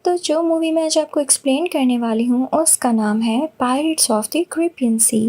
तो जो मूवी मैं आज आपको एक्सप्लेन करने वाली हूँ उसका नाम है पायरेट्स ऑफ द कैरिबियन सी।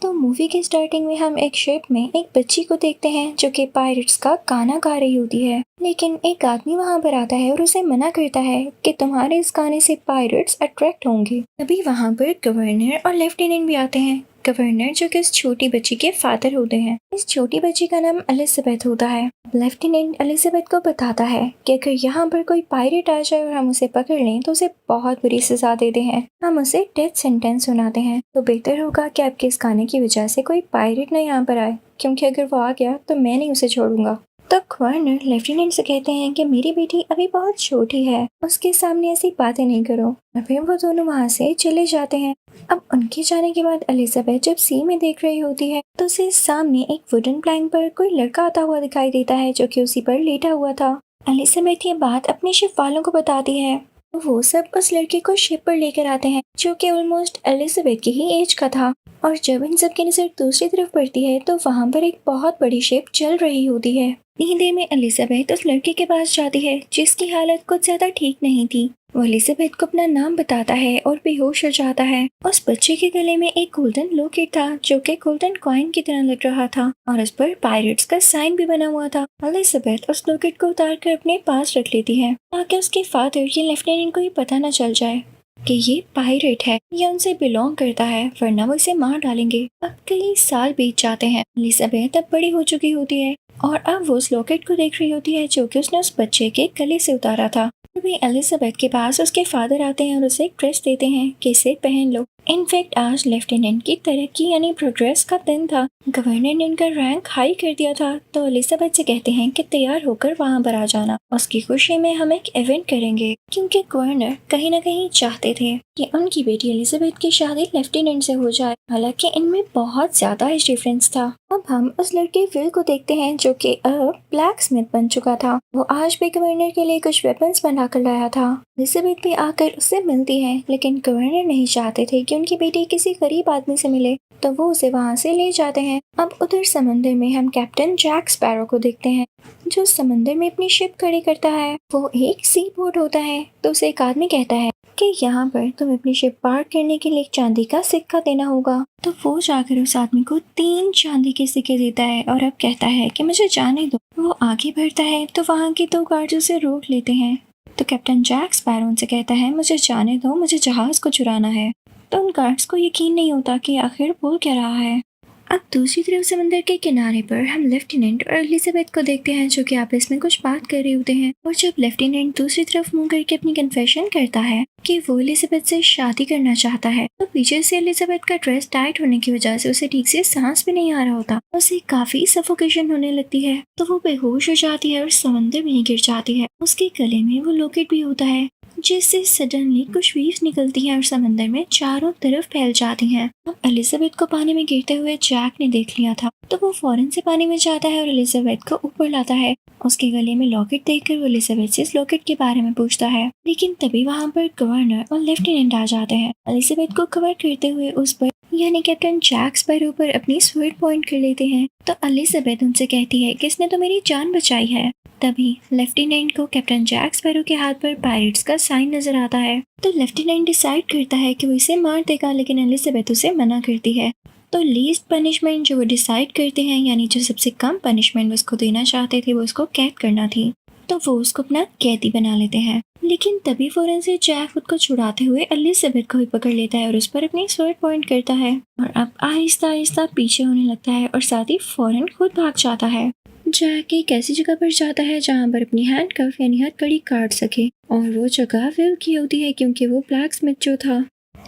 तो मूवी के स्टार्टिंग में हम एक शिप में एक बच्ची को देखते हैं जो कि पायरेट्स का गाना गा रही होती है। लेकिन एक आदमी वहाँ पर आता है और उसे मना करता है कि तुम्हारे इस गाने से पायरेट्स अट्रैक्ट होंगे। तभी वहाँ पर गवर्नर और लेफ्टिनेंट भी आते हैं। गवर्नर जो कि इस छोटी बच्ची के फादर होते हैं। इस छोटी बच्ची का नाम एलिजाबेथ होता है। लेफ्टिनेंट एलिजाबेथ को बताता है कि अगर यहाँ पर कोई पायरेट आ जाए और हम उसे पकड़ लें तो उसे बहुत बुरी सजा देते हैं, हम उसे डेथ सेंटेंस सुनाते हैं। तो बेहतर होगा कि आपके इस गाने की वजह से कोई पायरेट ना यहाँ पर आए, क्योंकि अगर वो आ गया तो मैं नहीं उसे छोड़ूंगा। तो गवर्नर लेफ्टिनेंट से कहते हैं कि मेरी बेटी अभी बहुत छोटी है, उसके सामने ऐसी बातें नहीं करो। और फिर वो दोनों वहाँ से चले जाते हैं। अब उनके जाने के बाद एलिजाबेथ जब सी में देख रही होती है तो उसे सामने एक वुडन प्लैंक पर कोई लड़का आता हुआ दिखाई देता है जो कि उसी पर लेटा हुआ था। एलिजाबेथ ये बात अपने शिप वालों को बताती है। तो वो सब उस लड़के को शिप पर लेकर आते हैं जो कि ऑलमोस्ट एलिजाबेथ की ही एज का था। और जब इन सब की नजर दूसरी तरफ पड़ती है तो वहाँ पर एक बहुत बड़ी शिप चल रही होती है। इतनी देर में एलिजाबेथ उस लड़के के पास जाती है जिसकी हालत कुछ ज्यादा ठीक नहीं थी। वो एलिजाबेथ को अपना नाम बताता है और बेहोश हो जाता है। उस बच्चे के गले में एक गोल्डन लॉकेट था जो कि गोल्डन कॉइन की तरह लग रहा था और उस पर पायरेट्स का साइन भी बना हुआ था। एलिजाबेथ उस लॉकेट को उतार कर अपने पास रख लेती है ताकि उसके फादर या लेफ्टिनेंट को ये पता न चल जाए कि ये पायरेट है या उनसे बिलोंग करता है, वरना वो इसे मार डालेंगे। अब कई साल बीत जाते हैं। एलिजाबेथ अब बड़ी हो चुकी होती है और अब वो उस लॉकेट को देख रही होती है जो कि उसने उस बच्चे के गले से उतारा था। तभी एलिजाबेथ के पास उसके फादर आते हैं और उसे एक ड्रेस देते हैं कि इसे पहन लो। इनफैक्ट आज लेफ्टिनेंट की तरक्की यानी प्रोग्रेस का दिन था। गवर्नर ने उनका रैंक हाई कर दिया था। तो एलिजाबेथ से कहते हैं कि तैयार होकर वहाँ पर आ जाना, उसकी खुशी में हम एक इवेंट करेंगे, क्योंकि गवर्नर कहीं न कहीं चाहते थे कि उनकी बेटी एलिजाबेथ की शादी लेफ्टिनेंट से हो जाए। हालांकि इनमें बहुत ज्यादा एज डिफरेंस था। अब हम उस लड़के विल को देखते हैं जो कि अब ब्लैक स्मिथ बन चुका था। वो आज भी गवर्नर के लिए कुछ वेपन्स बना कर लाया था। एलिजाबेथ भी आकर उससे मिलती है, लेकिन गवर्नर नहीं चाहते थे कि उनकी बेटी किसी गरीब आदमी से मिले, तो वो उसे वहाँ से ले जाते हैं। अब उधर समंदर में हम कैप्टन जैक स्पैरो को देखते हैं जो समंदर में अपनी शिप खड़ी करता है। वो एक सी बोट होता है। तो उसे एक आदमी कहता है कि यहाँ पर तुम्हें अपनी शिप पार्क करने के लिए एक चांदी का सिक्का देना होगा। तो वो जाकर उस आदमी को 3 चांदी के सिक्के देता है और अब कहता है कि मुझे जाने दो। वो आगे बढ़ता है तो वहाँ के 2 गार्ड्स उसे रोक लेते हैं। तो कैप्टन जैक स्पैरो उनसे कहता है मुझे जाने दो, मुझे जहाज को चुराना है। तो उन गार्ड्स को यकीन नहीं होता कि आखिर बोल क्या रहा है। अब दूसरी तरफ समंदर के किनारे पर हम लेफ्टिनेंट और एलिजाबेथ को देखते हैं जो कि आपस में कुछ बात कर रहे होते हैं। और जब लेफ्टिनेंट दूसरी तरफ मुंह करके अपनी कन्फेशन करता है कि वो एलिजाबेथ से शादी करना चाहता है, तो पीछे से एलिजाबेथ का ड्रेस टाइट होने की वजह से उसे ठीक से सांस भी नहीं आ रहा होता। उसे काफी सफोकेशन होने लगती है। तो वो बेहोश हो जाती है और समंदर में ही गिर जाती है। उसके गले में वो लॉकेट भी होता है जिससे सडनली कुछ वेव्स निकलती हैं और समंदर में चारों तरफ फैल जाती हैं। अब एलिजाबेथ को पानी में गिरते हुए जैक ने देख लिया था, तो वो फौरन से पानी में जाता है और एलिजाबेथ को ऊपर लाता है। उसके गले में लॉकेट देखकर वो एलिजाबेथ से इस लॉकेट के बारे में पूछता है। लेकिन तभी वहाँ पर गवर्नर और लेफ्टिनेंट आ जाते हैं। एलिजाबेथ को कवर करते हुए उस पर यानी कैप्टन जैक स्पैरो पर अपनी स्वर्ड पॉइंट कर लेते हैं। तो एलिजाबेथ उनसे कहती है कि इसने तो मेरी जान बचाई है। तभी लेफ्टिनेंट को कैप्टन जैक स्पैरो के हाथ पर पायरेट्स का साइन नजर आता है। तो लेफ्टिनेंट डिसाइड करता है कि वो इसे मार देगा, लेकिन एलिजाबेथ उसे मना करती है। तो लीस्ट पनिशमेंट जो वो डिसाइड करते हैं यानी जो सबसे कम पनिशमेंट उसको देना चाहते थे वो उसको कैद करना थी। तो वो उसको अपना कैदी बना लेते हैं। लेकिन तभी फौरन से जैक खुद को छुड़ाते हुए एलिजाबेथ को ही पकड़ लेता है और उस पर अपनी स्वर्ड पॉइंट करता है और अब आहिस्ता आहिस्ता पीछे होने लगता है और साथ ही फौरन खुद भाग जाता है। जैक एक ऐसी जगह पर जाता है जहाँ पर अपनी हैंडकफ यानी हथकड़ी काट सके, और वो जगह विल की होती है क्योंकि वो ब्लैक स्मिथ जो था।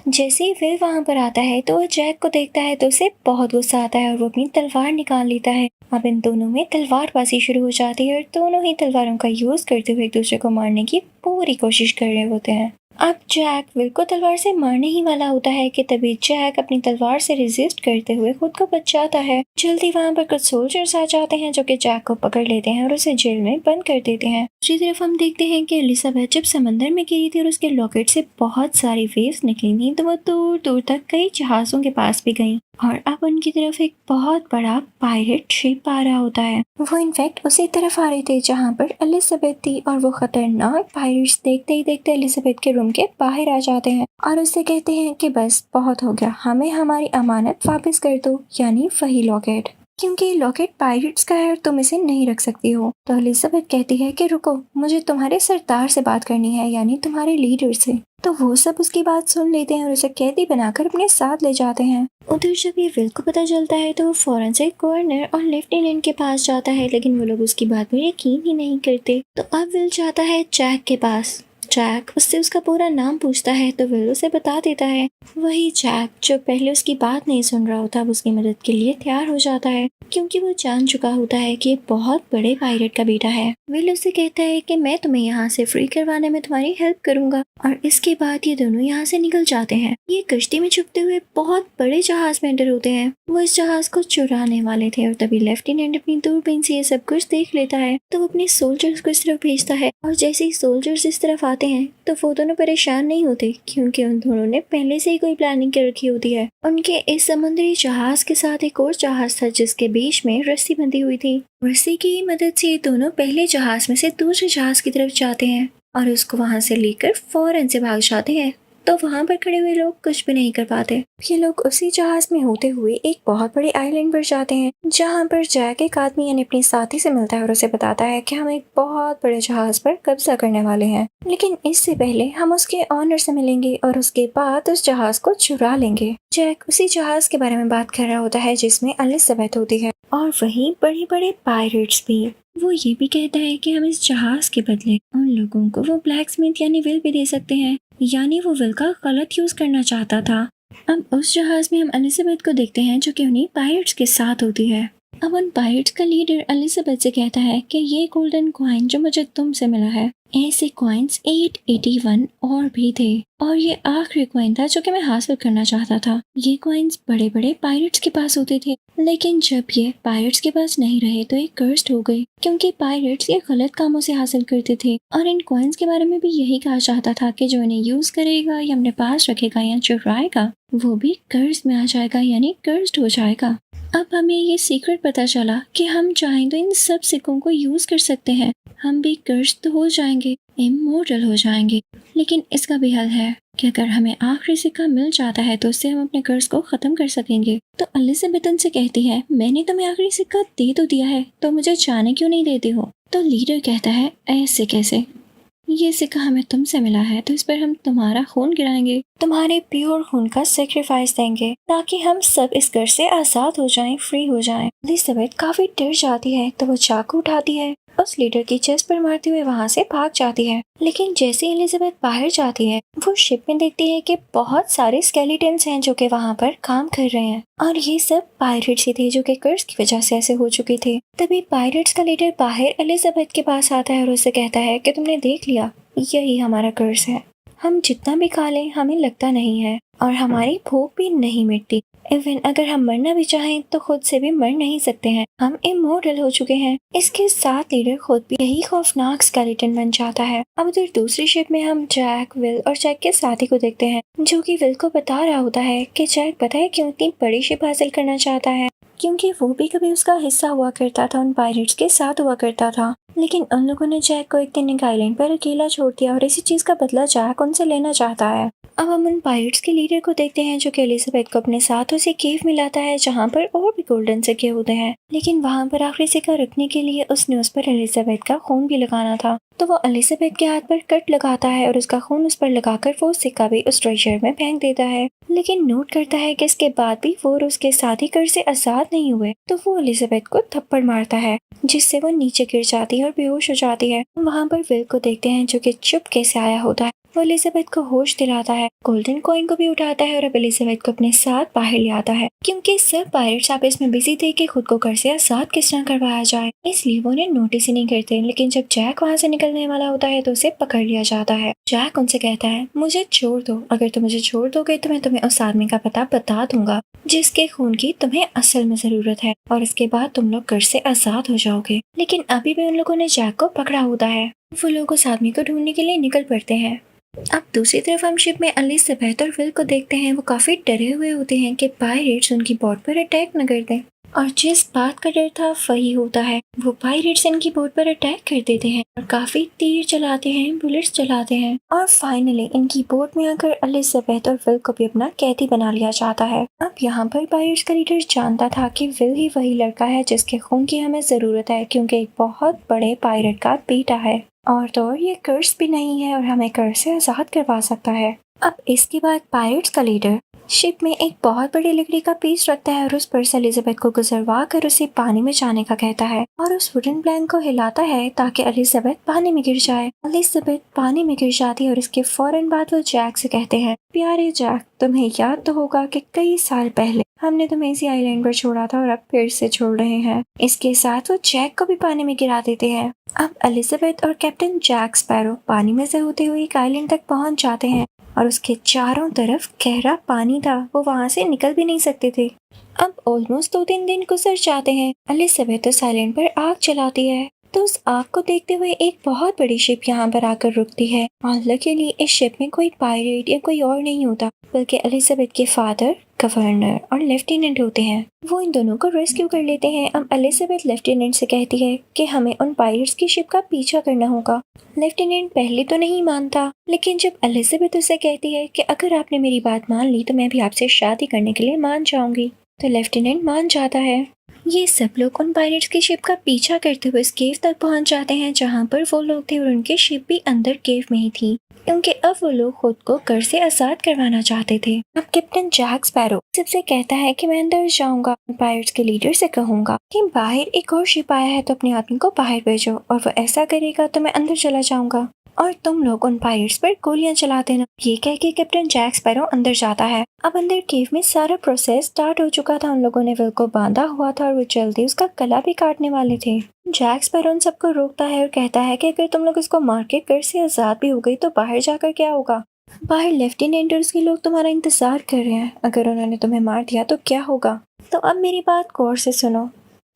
जैसे ही विल वहाँ पर आता है तो वो जैक को देखता है तो उसे बहुत गुस्सा आता है और वो अपनी तलवार निकाल लेता है। अब इन दोनों में तलवारबाजी शुरू हो जाती है और दोनों ही तलवारों का यूज करते हुए एक दूसरे को मारने की पूरी कोशिश कर रहे होते हैं। अब जैक विल को तलवार से मारने ही वाला होता है कि तभी जैक अपनी तलवार से रेजिस्ट करते हुए खुद को बचाता है। जल्दी वहाँ पर कुछ सोल्जर्स आ जाते हैं जो कि जैक को पकड़ लेते हैं और उसे जेल में बंद कर देते हैं। दूसरी तरफ हम देखते हैं कि एलिजाबेथ जब समंदर में गिरी थी और उसके लॉकेट से बहुत सारी वेव्स निकली थी तो वो दूर दूर तक कई जहाजों के पास भी गई। और अब उनकी तरफ एक बहुत बड़ा पायरेट शिप आ रहा होता है। वो इनफैक्ट उसी तरफ आ रहे थे जहाँ पर एलिजाबेथ थी, और वो खतरनाक पायरेट्स देखते ही देखते एलिजाबेथ के रूम के बाहर आ जाते हैं और उससे कहते हैं कि बस बहुत हो गया, हमें हमारी अमानत वापस कर दो, यानी वही लॉकेट, क्योंकि लॉकेट पायरेट्स का है और तुम इसे नहीं रख सकती हो। तो एलिजाबेथ कहती है कि रुको, मुझे तुम्हारे सरदार से बात करनी है, यानी तुम्हारे लीडर से। तो वो सब उसकी बात सुन लेते हैं और उसे कैदी बनाकर अपने साथ ले जाते हैं। उधर जब ये विल को पता चलता है तो वो फौरन से गवर्नर और लेफ्टिनेंट के पास जाता है, लेकिन वो लोग उसकी बात पर यकीन ही नहीं करते। तो अब विल जाता है जैक के पास। जैक उससे उसका पूरा नाम पूछता है तो विल उसे बता देता है। वही जैक जो पहले उसकी बात नहीं सुन रहा होता, अब उसकी मदद के लिए तैयार हो जाता है, क्योंकि वो जान चुका होता है कि ये बहुत बड़े पायरेट का बेटा है। विल उसे कहता है कि मैं तुम्हें यहाँ से फ्री करवाने में तुम्हारी हेल्प करूंगा, और इसके बाद ये दोनों यहाँ से निकल जाते हैं। ये कश्ती में छुपते हुए बहुत बड़े जहाज में एंटर होते हैं। वो इस जहाज को चुराने वाले थे और तभी लेफ्टिनेंट अपनी दूरबीन से ये सब कुछ देख लेता है। तो वो अपने सोल्जर्स को इस तरफ भेजता है, और जैसे ही सोल्जर्स इस तरफ आते हैं तो वो दोनों परेशान नहीं होते, क्योंकि उन दोनों ने पहले से ही कोई प्लानिंग कर रखी होती है। उनके इस समुद्री जहाज के साथ एक और जहाज था जिसके बीच में रस्सी बंधी हुई थी। रस्सी की मदद से ये दोनों पहले जहाज में से दूसरे जहाज की तरफ जाते हैं और उसको वहां से लेकर फौरन से भाग जाते हैं। तो वहां पर खड़े हुए लोग कुछ भी नहीं कर पाते। ये लोग उसी जहाज में होते हुए एक बहुत बड़े आइलैंड पर जाते हैं, जहां पर जैक एक आदमी यानी अपने साथी से मिलता है और उसे बताता है कि हम एक बहुत बड़े जहाज पर कब्जा करने वाले हैं, लेकिन इससे पहले हम उसके ऑनर से मिलेंगे और उसके बाद उस जहाज को चुरा लेंगे। जैक उसी जहाज के बारे में बात कर रहा होता है जिसमें एलिजाबेथ होती है, और वहीं बड़े बड़े पायरेट्स भी। वो ये भी कहता है कि हम इस जहाज के बदले उन लोगों को वो ब्लैकस्मिथ यानी विल भी दे सकते हैं, यानी वो विल का गलत यूज करना चाहता था। अब उस जहाज में हम एलिजाबेथ को देखते हैं जो कि उन्हीं पायरेट्स के साथ होती है। अब उन पायरेट्स का लीडर एलिजाबेथ से कहता है कि ये गोल्डन कॉइन जो मुझे तुमसे मिला है, ऐसे कॉइन्स 881 और भी थे, और ये आखिरी कॉइन था जो कि मैं हासिल करना चाहता था। ये कॉइन्स बड़े बड़े पायरेट्स के पास होते थे, लेकिन जब ये पायरेट्स के पास नहीं रहे तो ये कर्स्ड हो गए, क्योंकि पायरेट्स ये गलत कामों से हासिल करते थे। और इन कॉइन्स के बारे में भी यही कहा चाहता था कि जो इन्हें यूज करेगा या अपने पास रखेगा या चुराएगा वो भी कर्ज में आ जाएगा, यानी कर्स्ड हो जाएगा। अब हमें ये सीक्रेट पता चला कि हम चाहें तो इन सब सिक्कों को यूज कर सकते हैं, हम भी कर्ज तो हो जाएंगे, इमोर्टल हो जाएंगे। लेकिन इसका भी हल है कि अगर हमें आखिरी सिक्का मिल जाता है तो उससे हम अपने कर्ज को खत्म कर सकेंगे। तो एलिजाबेथ उनसे कहती है, मैंने तुम्हें आखिरी सिक्का दे तो दिया है, तो मुझे जाने क्यों नहीं देते हो? तो लीडर कहता है, ऐसे कैसे, ये सिक्का हमें तुमसे मिला है तो इस पर हम तुम्हारा खून गिराएंगे, तुम्हारे प्योर खून का सेक्रीफाइस देंगे, ताकि हम सब इस घर से आजाद हो जाएं, फ्री हो जाएं। एलिजाबेथ काफी डर जाती है तो वो चाकू उठाती है, उस लीडर की चेस्ट पर मारते हुए वहाँ से भाग जाती है। लेकिन जैसे एलिजाबेथ बाहर जाती है वो शिप में देखती है कि बहुत सारे स्केलेटन्स हैं जो कि वहाँ पर काम कर रहे हैं, और ये सब पायरेट्स ही थे जो कि कर्ज की वजह से ऐसे हो चुके थे। तभी पायरेट्स का लीडर बाहर एलिजाबेथ के पास आता है और उसे कहता है कि तुमने देख लिया, यही हमारा कर्ज है, हम जितना भी खा लें हमें लगता नहीं है और हमारी भूख भी नहीं मिटती। इवन अगर हम मरना भी चाहें तो खुद से भी मर नहीं सकते हैं, हम इमोर्टल हो चुके हैं। इसके साथ लीडर खुद भी यही खौफनाक स्केलेटन बन जाता है। अब उधर दूसरी शिप में हम जैक, विल और जैक के साथी को देखते हैं जो कि विल को बता रहा होता है कि जैक पता है क्यों इतनी बड़ी शिप हासिल करना चाहता है, क्योंकि वो भी कभी उसका हिस्सा हुआ करता था, उन पायरेट्स के साथ हुआ करता था। लेकिन उन लोगों ने जैक को एक दिन एक आइलैंड पर अकेला छोड़ दिया और इसी चीज का बदला जैक उनसे लेना चाहता है। अब हम उन पायरेट्स के लीडर को देखते हैं जो कि एलिजाबेथ को अपने साथ उसे केव में लाता है जहाँ पर और भी गोल्डन सिक्के होते हैं, लेकिन वहाँ पर आखिरी सिक्का रखने के लिए उसने उस पर एलिजाबेथ का खून भी लगाना था। तो वो एलिजाबेथ के हाथ पर कट लगाता है और उसका खून उस पर लगाकर वो सिक्का भी उस ट्रेजर में फेंक देता है। लेकिन नोट करता है कि इसके बाद भी वो और उसके साथी कर से आजाद नहीं हुए, तो वो एलिजाबेथ को थप्पड़ मारता है जिससे वो नीचे गिर जाती है और बेहोश हो जाती है। वहाँ पर विल को देखते हैं जो कि चुपके से आया होता है, वो एलिजाबेथ को होश दिलाता है, गोल्डन कॉइन को भी उठाता है और अब एलिजाबेथ को अपने साथ बाहर ले आता है, क्योंकि सब पायरेट्स आपस में बिजी थे कि खुद को घर से आजाद किस तरह करवाया जाए, इसलिए वो उन्हें नोटिस ही नहीं करते। लेकिन जब जैक वहाँ से निकलने वाला होता है तो उसे पकड़ लिया जाता है। जैक उनसे कहता है, मुझे छोड़ दो, अगर तुम मुझे छोड़ दोगे तो मैं तुम्हें उस आदमी का पता बता दूंगा जिसके खून की तुम्हें असल में जरूरत है, और इसके बाद तुम लोग घर से आजाद हो जाओगे। लेकिन अभी भी उन लोगों ने जैक को पकड़ा होता है। वो लोग उस आदमी को ढूंढने के लिए निकल पड़ते हैं। अब दूसरी तरफ हम शिप में एलिजाबेथ और विल को देखते हैं। वो काफी डरे हुए होते हैं कि पायरेट्स उनकी बोट पर अटैक न कर दें, और जिस बात का डर था वही होता है। वो पायरेट्स इनकी बोट पर अटैक कर देते हैं और काफी तीर चलाते हैं, बुलेट्स चलाते हैं, और फाइनली इनकी बोट में आकर एलिजाबेथ और विल को भी अपना कैदी बना लिया जाता है। अब यहाँ पर पायरेट्स का लीडर जानता था कि विल ही वही लड़का है जिसके खून की हमें जरूरत है, क्योंकि एक बहुत बड़े पायरेट का बेटा है, और तो और ये कर्स भी नहीं है और हमें कर्स से आजाद करवा सकता है। अब इसके बाद पायरेट्स का लीडर शिप में एक बहुत बड़ी लकड़ी का पीस रखता है और उस पर से एलिजाबेथ को गुजरवा कर उसे पानी में जाने का कहता है, और उस वुडन प्लैंक को हिलाता है ताकि एलिजाबेथ पानी में गिर जाए। एलिजाबेथ पानी में गिर जाती है और इसके फौरन बाद वो जैक से कहते हैं, प्यारे जैक, तुम्हें याद तो होगा कि कई साल पहले हमने तुम्हें इसी आइलैंड पर छोड़ा था और अब फिर से छोड़ रहे हैं। इसके साथ वो जैक को भी पानी में गिरा देते हैं। अब एलिजाबेथ और कैप्टन जैक स्पैरो पानी में से होते हुए एक आइलैंड तक पहुंच जाते हैं और उसके चारों तरफ गहरा पानी था। वो वहां से निकल भी नहीं सकते थे। अब ऑलमोस्ट 2-3 दिन गुजर जाते हैं। एलिजाबेथ उस आइलैंड पर आग चलाती है, तो उस आग को देखते हुए एक बहुत बड़ी शिप यहाँ पर आकर रुकती है। और लकीली इस शिप में कोई पायरेट या कोई और नहीं होता, बल्कि एलिजाबेथ के फादर, गवर्नर और लेफ्टिनेंट होते हैं। वो इन दोनों को रेस्क्यू कर लेते हैं। अब एलिजाबेथ लेफ्टिनेंट से कहती है कि हमें उन पायरेट्स की शिप का पीछा करना होगा। लेफ्टिनेंट पहले तो नहीं मानता, लेकिन जब एलिजाबेथ उसे कहती है कि अगर आपने मेरी बात मान ली तो मैं भी आपसे शादी करने के लिए मान जाऊंगी, तो लेफ्टिनेंट मान जाता है। ये सब लोग उन पायरेट्स की शिप का पीछा करते हुए इस केव तक पहुंच जाते हैं जहां पर वो लोग थे, और उनकी शिप भी अंदर केव में ही थी, क्योंकि अब वो लोग खुद को कर से आजाद करवाना चाहते थे। अब कैप्टन जैक स्पैरो सबसे कहता है कि मैं अंदर जाऊंगा, पायरेट्स के लीडर से कहूंगा कि बाहर एक और शिप आया है तो अपने आदमी को बाहर भेजो, और वो ऐसा करेगा तो मैं अंदर चला जाऊंगा और तुम लोग उन पायरेट्स पर गोलियां चला देना। ये कह के कैप्टन जैक स्पैरो अंदर जाता है। अब अंदर केव में सारा प्रोसेस स्टार्ट हो चुका था। उन लोगों ने विल को बांधा हुआ था और वो जल्दी उसका गला भी काटने वाले थे। जैक स्पैरो उन सबको रोकता है और कहता है कि अगर तुम लोग इसको मार के कर से आजाद भी हो गई तो बाहर जाकर क्या होगा? बाहर लेफ्टिनेंट और उसके लोग तुम्हारा इंतजार कर रहे हैं। अगर उन्होंने तुम्हें मार दिया तो क्या होगा? तो अब मेरी बात गौर से सुनो।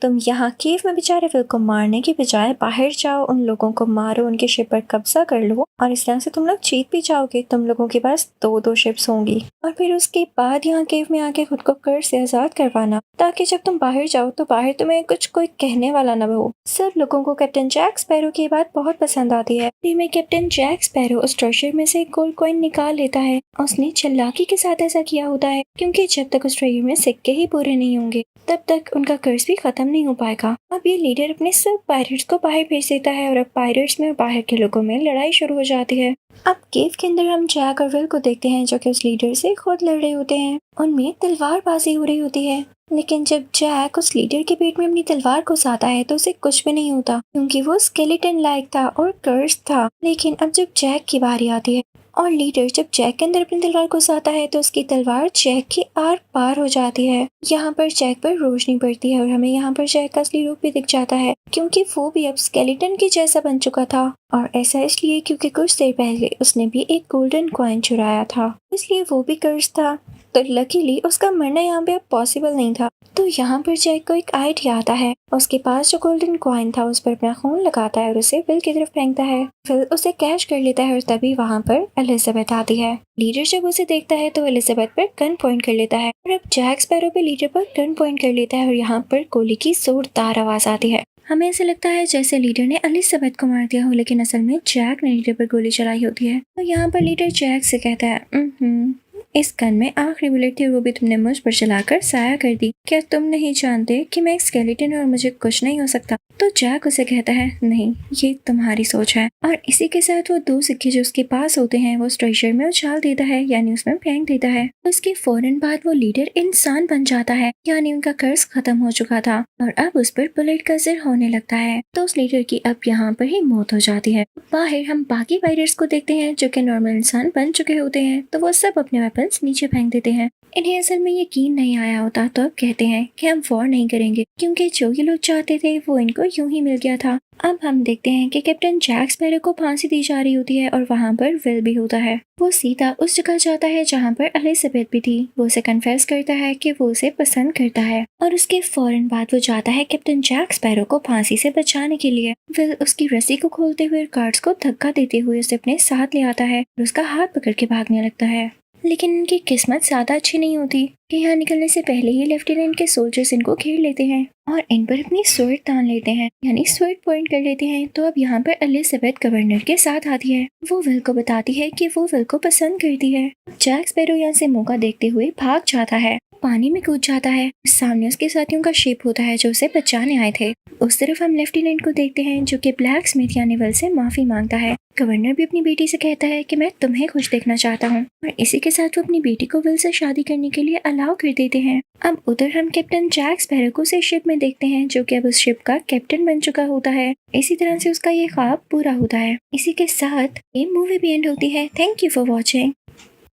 तुम यहाँ केव में बेचारे विल को मारने की बजाय बाहर जाओ, उन लोगों को मारो, उनके शिप पर कब्जा कर लो, और इस तरह से तुम लोग जीत भी जाओगे। तुम लोगों के पास 2-2 शिप्स होंगी, और फिर उसके बाद यहाँ केव में आके खुद को कर से आजाद करवाना, ताकि जब तुम बाहर जाओ तो बाहर तुम्हें कुछ कोई कहने वाला न हो। सब लोगों को कैप्टन जैक स्पैरो की बात बहुत पसंद आती है। में कैप्टन जैक स्पैरो उस ट्रेजर में से एक गोल्ड कॉइन निकाल लेता है। उसने चालाकी के साथ ऐसा किया होता है, क्योंकि जब तक उस ट्रेजर में सिक्के ही पूरे नहीं होंगे तब तक उनका कर्ज भी खत्म नहीं हो पाएगा। अब ये लीडर अपने सब पायरेट्स को बाहर भेज देता है और अब पायरेट्स में और बाहर के लोगों में लड़ाई शुरू हो जाती है। अब केव के अंदर हम जैक और विल को देखते हैं जो कि उस लीडर से खुद लड़ रहे होते हैं। उनमें तलवारबाजी हो रही होती है, लेकिन जब जैक उस लीडर के पेट में अपनी तलवार घुसाता है तो उसे कुछ भी नहीं होता, क्योंकि वो स्केलेटन लायक था और कर्स था। लेकिन अब जब जैक की बारी आती है और लीडर जब जैक के अंदर अपनी तलवार घुसाता है तो उसकी तलवार जैक के आर पार हो जाती है। यहाँ पर जैक पर रोशनी पड़ती है और हमें यहाँ पर जैक का असली रूप भी दिख जाता है, क्योंकि वो भी अब स्केलेटन के जैसा बन चुका था। और ऐसा इसलिए क्योंकि कुछ देर पहले उसने भी एक गोल्डन कॉइन चुराया था, इसलिए वो भी कर्स था। तो लकीली उसका मरना यहाँ पे अब पॉसिबल नहीं था। तो यहाँ पर जैक को एक आइडिया आता है। उसके पास जो गोल्डन कॉइन था उस पर अपना खून लगाता है और उसे विल की तरफ फेंकता है। विल उसे कैच कर लेता है और तभी वहाँ पर एलिजाबेथ आती है। लीडर जब उसे देखता है तो एलिजाबेथ पर गन पॉइंट कर लेता है और अब जैक स्पैरो पे लीडर पर गन पॉइंट कर लेता है और यहाँ पर गोली की जोरदार आवाज आती है। हमें ऐसा लगता है जैसे लीडर ने एलिजाबेथ को मार दिया हो, लेकिन असल में जैक ने लीडर पर गोली चलाई होती है। तो यहाँ पर लीडर जैक से कहता है, इस गन में आखिरी बुलेट थी और वो भी तुमने मुझ पर चलाकर साया कर दी। क्या तुम नहीं जानते कि मैं एक स्केलेटन और मुझे कुछ नहीं हो सकता? तो जैक उसे कहता है, नहीं, ये तुम्हारी सोच है। और इसी के साथ वो 2 सिक्के जो उसके पास होते हैं वो ट्रेजर में उछाल देता है, यानी उसमें फेंक देता है। उसके फौरन बाद वो लीडर इंसान बन जाता है, यानी उनका कर्ज खत्म हो चुका था और अब उस पर बुलेट का असर होने लगता है। तो उस लीडर की अब यहाँ पर ही मौत हो जाती है। बाहर हम बाकी पायरेट्स को देखते हैं जो कि नॉर्मल इंसान बन चुके होते हैं। तो वो सब अपने वेपन्स नीचे फेंक देते हैं। इन्हें असल में यकीन नहीं आया होता तो अब कहते हैं कि हम वॉर नहीं करेंगे क्योंकि जो ये लोग चाहते थे वो इनको यूं ही मिल गया था। अब हम देखते हैं कि कैप्टन जैक स्पैरो को फांसी दी जा रही होती है और वहाँ पर विल भी होता है। वो सीधा उस जगह जाता है जहाँ पर एलिजाबेथ भी थी। वो उसे कन्फेस करता है कि वो उसे पसंद करता है और उसके फौरन बाद वो जाता है कैप्टन जैक स्पैरो को फांसी से बचाने के लिए। विल उसकी रस्सी को खोलते हुए गार्ड्स को धक्का देते हुए उसे अपने साथ ले आता है और उसका हाथ पकड़ के भागने लगता है। लेकिन इनकी किस्मत ज्यादा अच्छी नहीं होती कि यहाँ निकलने से पहले ही लेफ्टिनेंट के सोल्जर्स इनको घेर लेते हैं और इन पर अपनी स्वर्ड तान लेते हैं, यानी स्वर्ड पॉइंट कर लेते हैं। तो अब यहाँ पर एलिजाबेथ गवर्नर के साथ आती है। वो विल को बताती है कि वो विल को पसंद करती है। जैक स्पैरो यहाँ से मौका देखते हुए भाग जाता है, पानी में कूद जाता है। सामने उसके साथियों का शिप होता है जो उसे बचाने आए थे। उस तरफ हम लेफ्टिनेंट को देखते हैं जो कि ब्लैक स्मिथ यानी विल से माफी मांगता है। गवर्नर भी अपनी बेटी से कहता है कि मैं तुम्हें खुश देखना चाहता हूँ और इसी के साथ वो अपनी बेटी को विल से शादी करने के लिए अलाउ कर देते हैं। अब उधर हम कैप्टन जैक स्पैरो को से शिप में देखते हैं जो कि अब उस शिप का कैप्टन बन चुका होता है। इसी तरह से उसका ये ख्वाब पूरा होता है। इसी के साथ ये मूवी भी एंड होती है। Thank you for watching.